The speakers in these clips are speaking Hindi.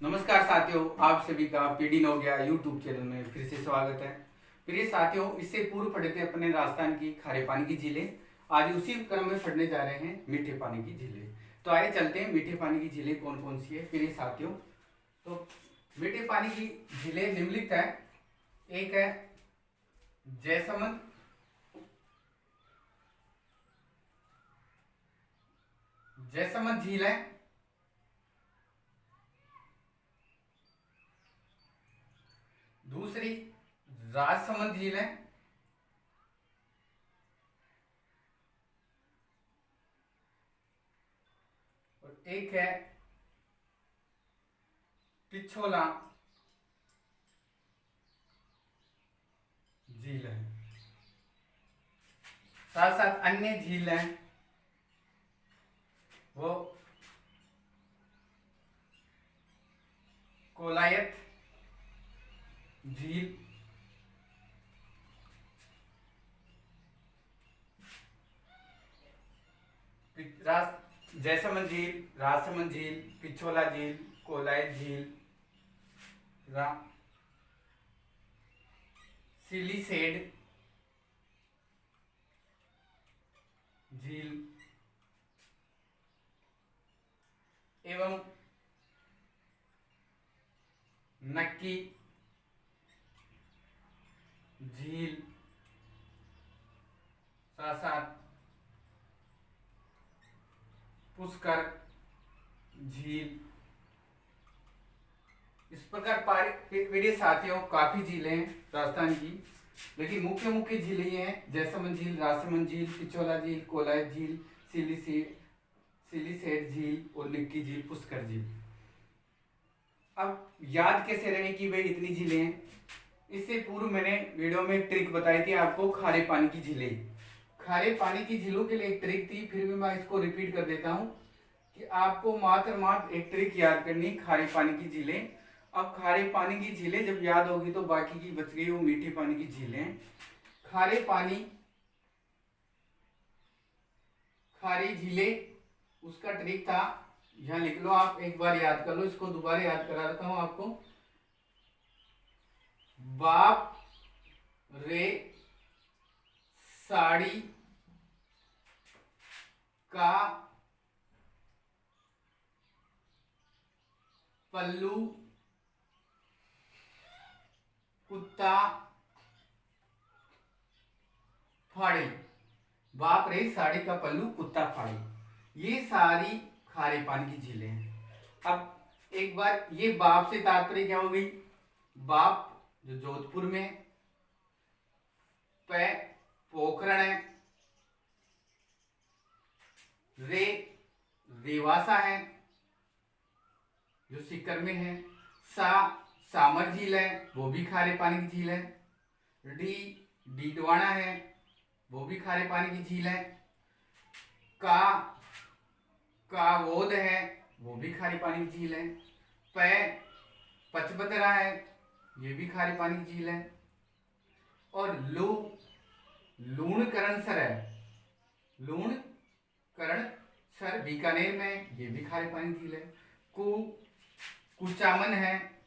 नमस्कार साथियों, आप सभी का पीडी हो गया यूट्यूब चैनल में फिर से स्वागत है। प्रिय साथियों, इससे पूर्व पढ़े थे अपने राजस्थान की खारे पानी की झीलें। आज उसी क्रम में पढ़ने जा रहे हैं मीठे पानी की झीलें। तो आइए चलते हैं, मीठे पानी की झीलें कौन कौन सी है प्रिय साथियों। तो मीठे पानी की झीलें निम्नलिखित है। एक है जयसमंद, जयसमंद झील है। दूसरी राजसमंद झील है। और एक है पिछोला झील है। साथ साथ अन्य झील है वो कोलायत झील, जयसमंद झील, राजसमंद झील, पिछोला झील, कोलायत झील, सिलीसेड झील एवं नक्की झील, साथ साथ पुष्कर झील। इस प्रकार मेरे साथियों काफी झीलें हैं राजस्थान की, लेकिन मुख्य मुख्य झीलें ये हैं जयसमंद झील, राजसमंद झील, पिछोला झील, कोलायत झील, सिलीसेड झील और निक्की झील, पुष्कर झील। अब याद कैसे रहे कि वे इतनी झीलें हैं। इससे पूर्व मैंने वीडियो में ट्रिक बताई थी आपको, खारे पानी की झीलें। खारे पानी की झीलों के लिए एक ट्रिक थी, फिर भी मैं इसको रिपीट कर देता हूं कि आपको मात्र एक ट्रिक याद करनी, खारे पानी की झीलें। अब खारे पानी की झीलें जब याद होगी तो बाकी की बच गई वो मीठे पानी की झीलें। खारे पानी, खारी झीलें, उसका ट्रिक था, यहां लिख लो, आप एक बार याद कर लो, इसको दोबारा याद करा देता हूं आपको। बाप रे साड़ी का पल्लू कुत्ता फाड़े। बाप रे साड़ी का पल्लू कुत्ता फाड़े, ये सारी खारे पानी की झीलें हैं। अब एक बार ये बाप से तात्पर्य क्या हो गई, बाप जो जोधपुर में, पे पोखरण है, रे रेवासा है जो सीकर में है, सा सामर झील है वो भी खारे पानी की झील है, डी डीडवाना है वो भी खारे पानी की झील है, का कावोद है वो भी खारे पानी की झील है, पे पचबदरा है ये भी खारे पानी की झील है, और लू लूणकरणसर है, लूणकरणसर बीकानेर में ये भी खारे पानी की झील है, कुचामन है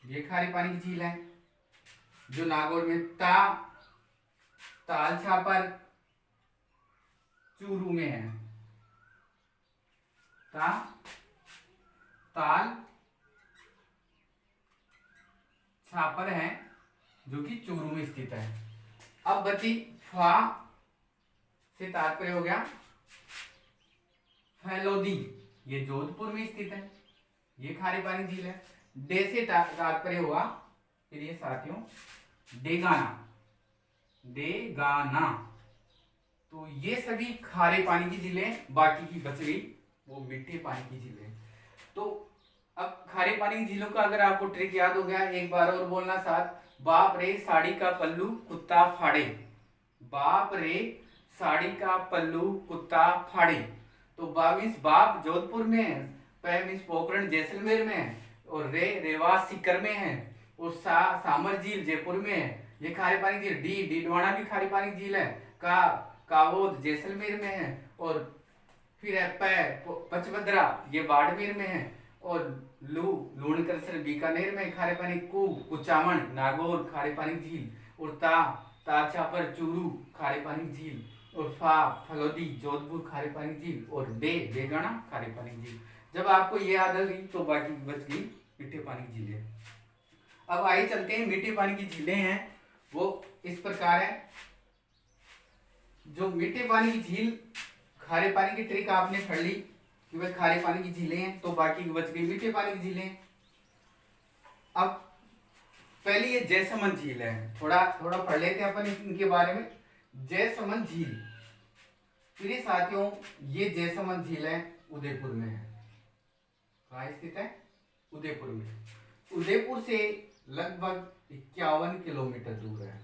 ये खारे पानी की झील है, जो नागौर में, ताल छापर चूरू में है, ताल छापर है जो कि चूरू में स्थित है। अब बची फा से तात्पर्य हो गया फैलोदी, ये जोधपुर में स्थित है, ये खारे पानी झील है। डे से तात्पर्य हुआ फिर ये साथियों डेगाना, डेगाना। तो ये सभी खारे पानी की झीलें, बाकी की बच गई वो मीठे पानी की झीलें। तो अब खारे पानी की झीलों का अगर आपको ट्रिक याद हो गया, एक बार और बोलना साथ, बाप रे साड़ी का पल्लू कुत्ता फाड़े, बाप रे साड़ी का पल्लू कुत्ता फाड़े। तो 22 बाप जोधपुर में है, पैमिस पोखरण जैसलमेर में है, और रेवास सीकर में है, और सामर झील जयपुर में है, ये खारे पानी झील। डी डीडवाना भी खारे पानी झील है। कावोद जैसलमेर में है, और फिर है पचबद्रा ये बाड़मेर में है, और लू लूणकरसर बीकानेर में खारे पानी, कुचामन नागौर खारे पानी झील, और तारछापर चूरू खारे पानी झील, और फलोदी जोधपुर खारे पानी झील, और देगाना खारे पानी झील। जब आपको ये याद आ गई तो बाकी बच गई मीठे पानी की झीलें। अब आइए चलते हैं, मीठे पानी की झीलें हैं वो इस प्रकार है। जो मीठे पानी की झील, खारे पानी की ट्रिक आपने पढ़ ली कि भाई खारे पानी की झीलें हैं, तो बाकी बच गई मीठे पानी की झीलें। अब पहली ये जयसमंद झील है, थोड़ा थोड़ा पढ़ लेते हैं अपन इनके बारे में। जयसमंद झील, प्रिय साथियों, ये जयसमंद झील है उदयपुर में है। कहाँ स्थित है? उदयपुर में। उदयपुर से लगभग 51 किलोमीटर दूर है।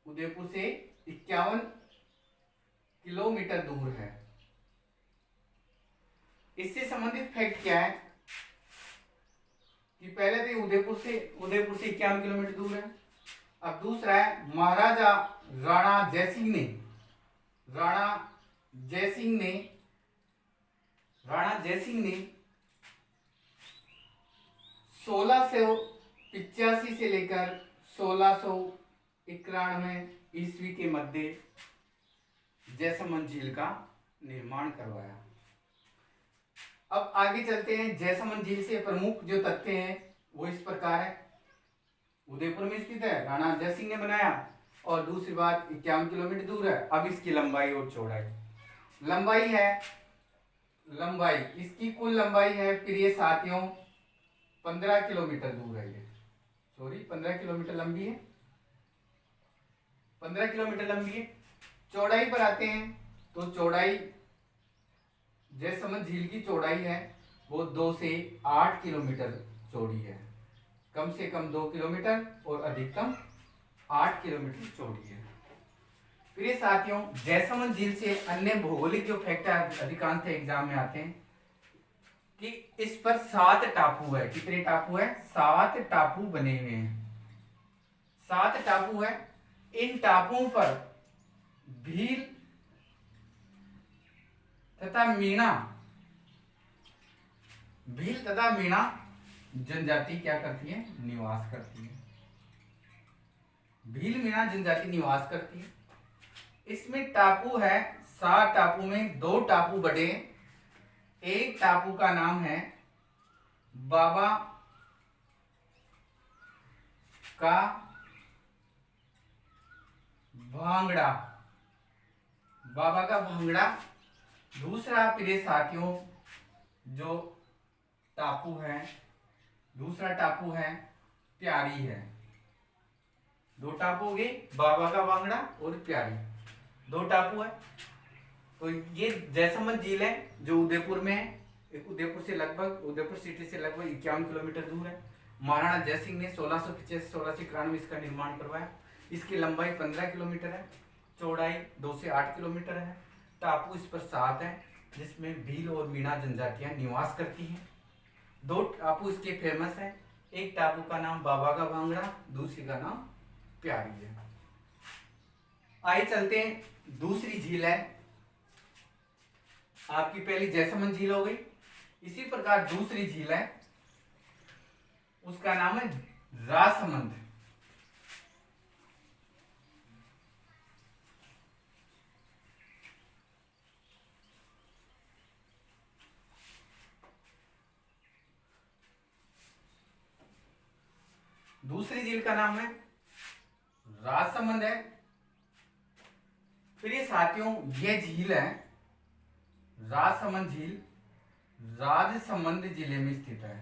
उदयपुर से 51 किलोमीटर दूर है। इससे संबंधित फैक्ट क्या है कि पहले तो उदयपुर से 51 किलोमीटर दूर है। अब दूसरा है, महाराजा राणा जयसिंह ने 1685 से लेकर 1691 ईस्वी के मध्य जयसमंद झील का निर्माण करवाया। अब आगे चलते हैं। जयसमंद झील से प्रमुख जो तथ्य हैं वो इस प्रकार है। उदयपुर में स्थित है, राणा जयसिंह ने बनाया, और दूसरी बात 51 किलोमीटर दूर है। अब इसकी लंबाई और चौड़ाई, लंबाई इसकी कुल लंबाई है प्रिय साथियों 15 किलोमीटर दूर है। ये 15 किलोमीटर लंबी है, 15 किलोमीटर लंबी है। चौड़ाई पर आते हैं तो चौड़ाई, जयसमंद झील की चौड़ाई है वो 2 से 8 किलोमीटर चौड़ी है। कम से कम 2 किलोमीटर और अधिकतम 8 किलोमीटर चौड़ी है। प्रिय साथियों, जयसमंद झील से अन्य भौगोलिक जो फैक्ट अधिकांश एग्जाम में आते हैं कि इस पर 7 टापू है। कितने टापू है? 7 टापू बने हुए हैं। 7 टापू है। इन टापुओं पर भील तथा मीणा जनजाति क्या करती है? निवास करती है। भील मीणा जनजाति निवास करती है। इसमें टापू है, 7 टापू में 2 टापू बड़े। एक टापू का नाम है बाबा का भांगड़ा। दूसरा प्रिय साथियों जो टापू है, दूसरा टापू है प्यारी है। 2 टापू हो गए, बाबा का भांगड़ा और प्यारी, 2 टापू है। तो ये जयसमंद झील है जो उदयपुर में है। उदयपुर सिटी से लगभग 51 किलोमीटर दूर है। महाराणा जयसिंह ने 1685-1691 इसका निर्माण करवाया। इसकी लंबाई 15 किलोमीटर है, चौड़ाई 2 से 8 किलोमीटर है। टापू इस पर 7 है जिसमें भील और मीणा जनजातियां निवास करती हैं। 2 टापू इसके फेमस है। एक टापू का नाम बाबा का भांगड़ा, दूसरी का नाम प्यारी है। आइए चलते हैं, दूसरी झील है आपकी, पहली जयसमंद झील हो गई। इसी प्रकार दूसरी झील है, उसका नाम है राजसमंद। दूसरी झील का नाम है राजसमंद है। प्रिय साथियों, यह झील है राजसमंद झील, राजसमंद जिले में स्थित है।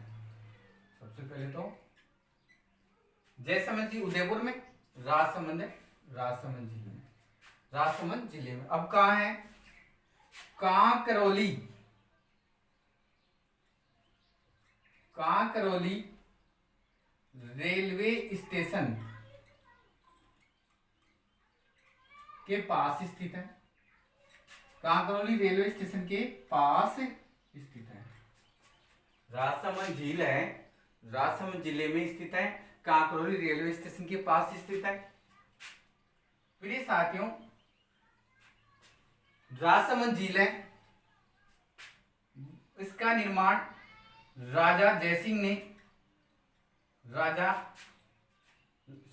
सबसे पहले तो जयसमंद झील उदयपुर में, राजसमंद है राजसमंद जिले में। अब कहाँ है? कांकरौली रेलवे स्टेशन के पास स्थित है। कांकरौली रेलवे स्टेशन के पास स्थित है। राजसमंद झील है, राजसमंद जिले में स्थित है, कांकरौली रेलवे स्टेशन के पास स्थित है। प्रिय साथियों, राजसमंद झील है, इसका निर्माण राजा जयसिंह ने राजा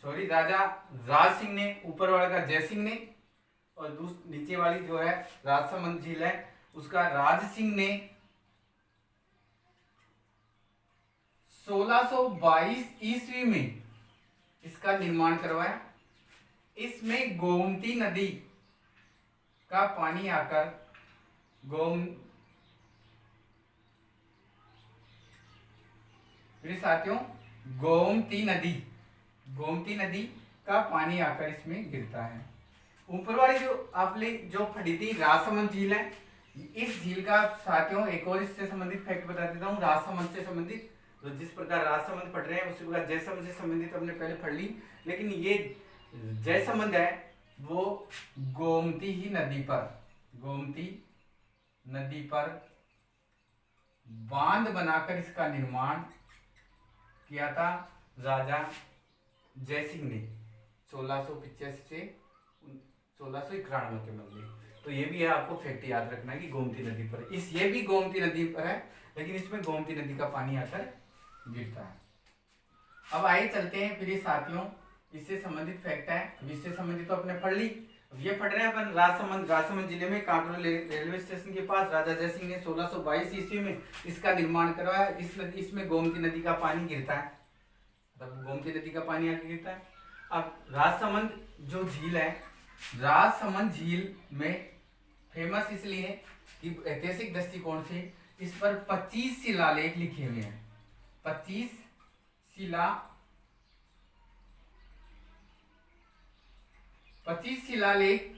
राज सिंह ने, ऊपर वाले का जयसिंह ने, और नीचे वाली जो है राजसमंद झील है उसका राज सिंह ने 1622 ईस्वी में इसका निर्माण करवाया। इसमें गोमती नदी का पानी आकर मेरे साथियों गोमती नदी का पानी आकर इसमें गिरता है। ऊपर वाली जो आपने जो पढ़ी थी राजसमंद झील है, इस झील का साथियों एक और इससे संबंधित फैक्ट बता देता हूँ। राजसमंद से संबंधित, तो जिस प्रकार राजसमंद पढ़ रहे हैं उसी प्रकार जयसमंद से संबंधित हमने पहले पढ़ ली, लेकिन ये जयसमंद है वो गोमती नदी पर बांध बनाकर इसका निर्माण किया था राजा जयसिंह ने 1685 से 1691 के मध्य। तो ये भी है, आपको फैक्ट याद रखना है कि गोमती नदी पर ये भी गोमती नदी पर है, लेकिन इसमें गोमती नदी का पानी आकर गिरता है। अब आइए चलते हैं फिर साथियों, इससे संबंधित फैक्ट है, इससे संबंधित तो अपने पढ़ ली। अब ये पढ़ रहे हैं अपन राजसमंद जिले में कांकरोली रेलवे स्टेशन के पास राजा जयसिंह ने 1622 ईस्वी में इसका निर्माण करवाया। इसमें गोमती नदी का पानी गिरता है, तब गोमती नदी का पानी आके गिरता है। अब राजसमंद जो झील है, राजसमंद झील में फेमस इसलिए कि ऐतिहासिक दृष्टिकोण से इस पर 25 शिलालेख लिखे हुए हैं। 25 शिलालेख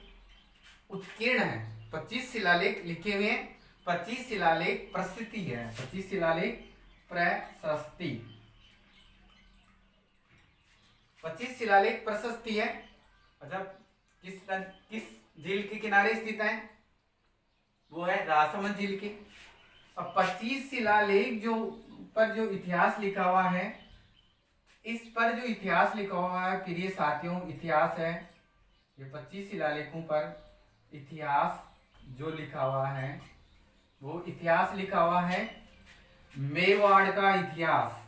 उत्कीर्ण है। 25 शिलालेख लिखे हुए हैं, 25 शिलालेख प्रशस्ति है, 25 शिलालेख प्रशस्ति, 25 शिलालेख प्रशस्ति है। अच्छा, किस झील के किनारे स्थित है? वो है राजसमंद झील के। अब 25 शिलालेख जो इतिहास लिखा हुआ है, इस पर जो इतिहास लिखा हुआ है प्रिय साथियों, इतिहास है ये 25 शिलालेखों पर इतिहास जो लिखा हुआ है वो इतिहास लिखा हुआ है मेवाड़ का इतिहास।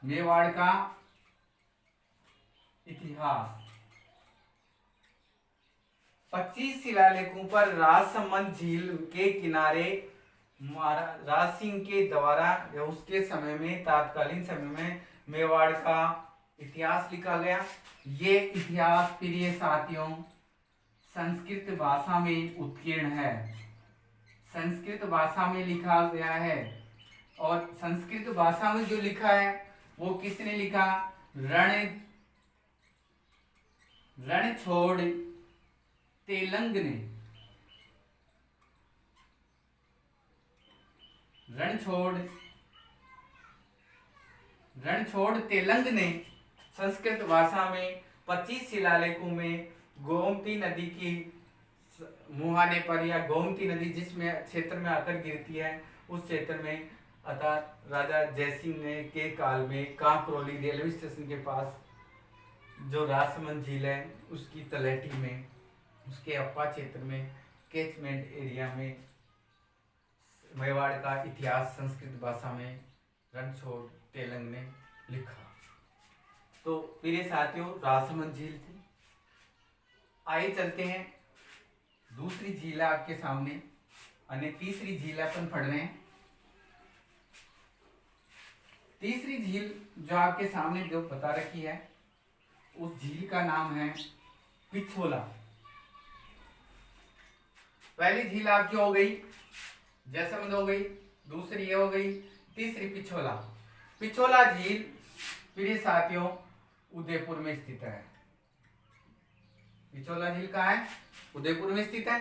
मेवाड़ का इतिहास 25 शिलालेखों पर राजसमंद झील के किनारे राज सिंह के द्वारा या उसके समय में, तात्कालीन समय में मेवाड़ का इतिहास लिखा गया। ये इतिहास प्रिय साथियों संस्कृत भाषा में उत्कीर्ण है, संस्कृत भाषा में लिखा गया है। और संस्कृत भाषा में जो लिखा है वो किसने लिखा? रणछोड़ तेलंग ने। रणछोड़ तेलंग ने संस्कृत भाषा में 25 शिलालेखों में गोमती नदी की मुहाने पर या गोमती नदी जिसमें क्षेत्र में आकर गिरती है उस क्षेत्र में, अर्थात राजा जयसिंह ने के काल में कांकरोली रेलवे स्टेशन के पास जो राजसमंद झील है उसकी तलहटी में, उसके अप्पा क्षेत्र में, कैचमेंट एरिया में मेवाड़ का इतिहास संस्कृत भाषा में रणछोड़ तेलंग ने लिखा। तो प्रिय साथियों राजसमंद झील थी। आइए चलते हैं दूसरी झील है आपके सामने, अन्य तीसरी झील अपन पढ़ रहे हैं। तीसरी झील जो आपके सामने जो बता रखी है उस झील का नाम है पिछोला। पहली झील आपकी हो गई जयसमंद हो गई, दूसरी ये हो गई, तीसरी पिछोला। पिछोला झील प्रिय साथियों उदयपुर में स्थित है। पिछोला झील कहाँ है? उदयपुर में स्थित है।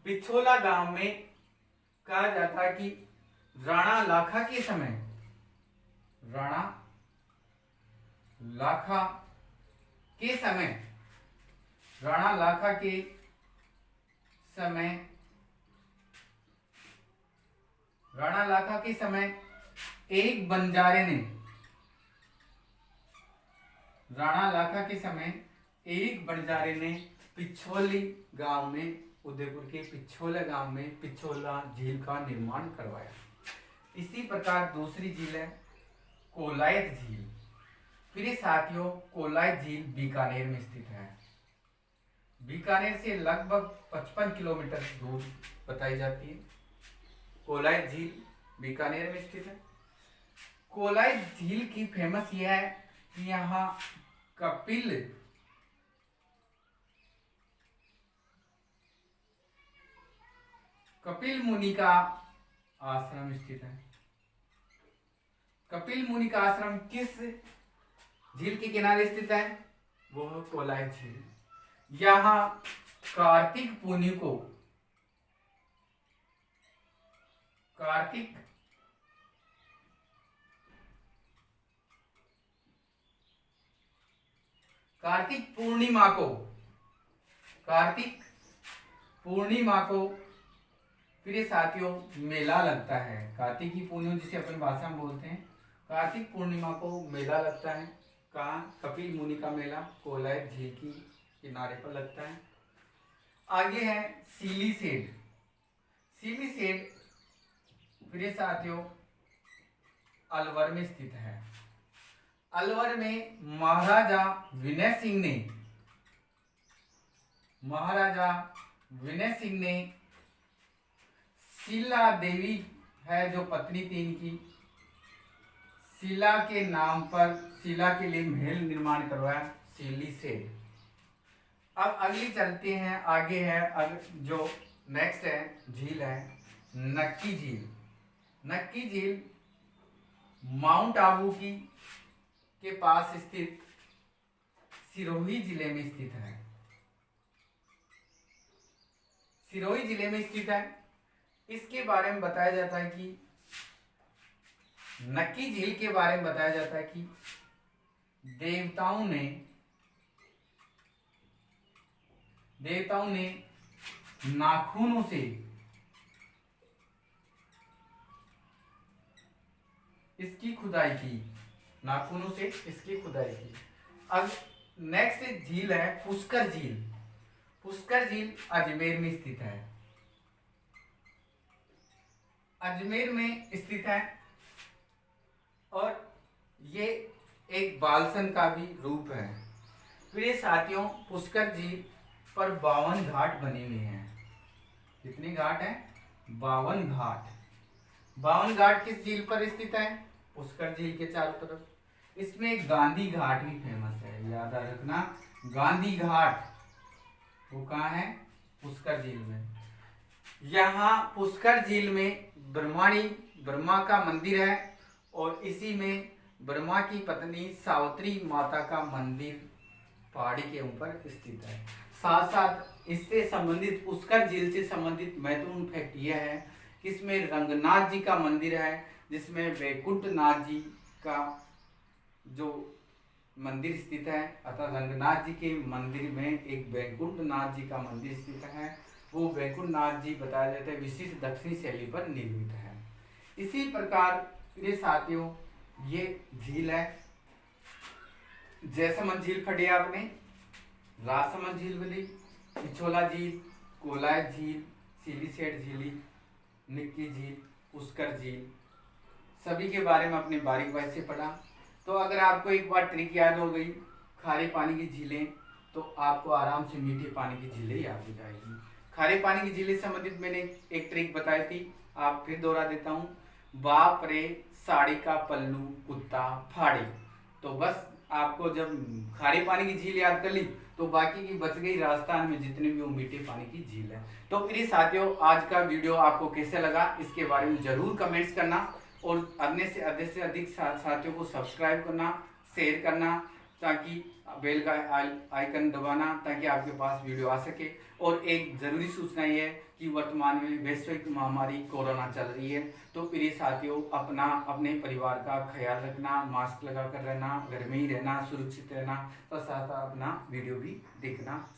पिछोला गांव में कहा जाता है कि राणा लाखा के समय, राणा लाखा के समय एक बंजारे ने, राणा लाखा के समय एक बंजारे ने पिछोली गांव में उदयपुर के पिछोला गांव में पिछोला झील का निर्माण करवाया। इसी प्रकार दूसरी झील है कोलायत झील। प्रिय साथियों, कोलायत झील बीकानेर में स्थित है। बीकानेर से लगभग 55 किलोमीटर दूर बताई जाती है। कोलायत झील बीकानेर में स्थित है। कोलायत झील की फेमस यह है कि यहाँ कपिल मुनि का आश्रम स्थित है। कपिल मुनि का आश्रम किस झील के किनारे स्थित है? वो है कोलायत झील। यहाँ कार्तिक पूर्णिमा कार्तिक पूर्णिमा को प्रिय साथियों मेला लगता है। कार्तिक की पूर्णिमा जिसे अपन भाषा में बोलते हैं, कार्तिक पूर्णिमा को मेला लगता है। कहाँ? कपिल मुनि का मेला कोलायत झील की किनारे पर लगता है। आगे है सिलीसेड। सिलीसेड प्रिय साथियों अलवर में स्थित है। अलवर में महाराजा विनय सिंह ने शीला देवी है जो पत्नी थी इनकी, शीला के नाम पर शीला के लिए महल निर्माण करवाया सिलीसेड। अब अगली चलते हैं, आगे है जो नेक्स्ट है झील है नक्की झील। नक्की झील माउंट आबू के पास स्थित सिरोही जिले में स्थित है। सिरोही जिले में स्थित है। इसके बारे में बताया जाता है कि नक्की झील के बारे में बताया जाता है कि देवताओं ने नाखूनों से इसकी खुदाई की। अब नेक्स्ट झील है पुष्कर झील। पुष्कर झील अजमेर में स्थित है। और ये एक बालसन का भी रूप है। प्रिय साथियों पुष्कर झील पर 52 घाट बने हुए हैं। कितने घाट हैं? 52 घाट। 52 घाट किस झील पर स्थित है? पुष्कर झील के चारों तरफ। इसमें गांधी घाट भी फेमस है, याद रखना। गांधी घाट वो कहाँ है? पुष्कर झील में। यहाँ पुष्कर झील में ब्रह्मा का मंदिर है और इसी में ब्रह्मा की पत्नी सावित्री माता का मंदिर पहाड़ी के ऊपर स्थित है। साथ साथ इससे संबंधित पुष्कर झील से संबंधित महत्वपूर्ण फैक्ट यह है कि इसमें रंगनाथ जी का मंदिर है, जिसमें वैकुंठनाथ जी का जो मंदिर स्थित है। अतः रंगनाथ जी के मंदिर में एक वैकुंठनाथ जी का मंदिर स्थित है। वो वैकुंठनाथ जी बताया जाता है विशिष्ट दक्षिणी शैली पर निर्मित है। इसी प्रकार प्रिय साथियों ये झील है जैसलमेर झील पढ़ी आपने, राजसमंद झील मिली, पिछोला झील, कोलायत झील, सिलीसेड झीली, नक्की झील, पुष्कर झील, सभी के बारे में अपने बारीक से पढ़ा। तो अगर आपको एक बार ट्रिक याद हो गई खारे पानी की झीलें, तो आपको आराम से मीठे पानी की झीलें याद हो जाएगी। खारे पानी की झीलें संबंधित मैंने एक ट्रिक बताई थी, आप फिर दोहरा देता हूँ। बाप रे साड़ी का पल्लू कुत्ता फाड़ी। तो बस आपको जब खारे पानी की झील याद कर ली तो बाकी की बच गई राजस्थान में जितने भी वो मीठे पानी की झील है। तो प्रिय साथियों आज का वीडियो आपको कैसे लगा इसके बारे में जरूर कमेंट्स करना और अधिक से अधिक साथियों को सब्सक्राइब करना, शेयर करना, ताकि बेल का आइकन दबाना ताकि आपके पास वीडियो आ सके। और एक ज़रूरी सूचना ये है कि वर्तमान में वैश्विक महामारी कोरोना चल रही है, तो प्रिय साथियों अपने परिवार का ख्याल रखना, मास्क लगा कर रहना, घर में ही रहना, सुरक्षित रहना, तो साथ अपना वीडियो भी देखना।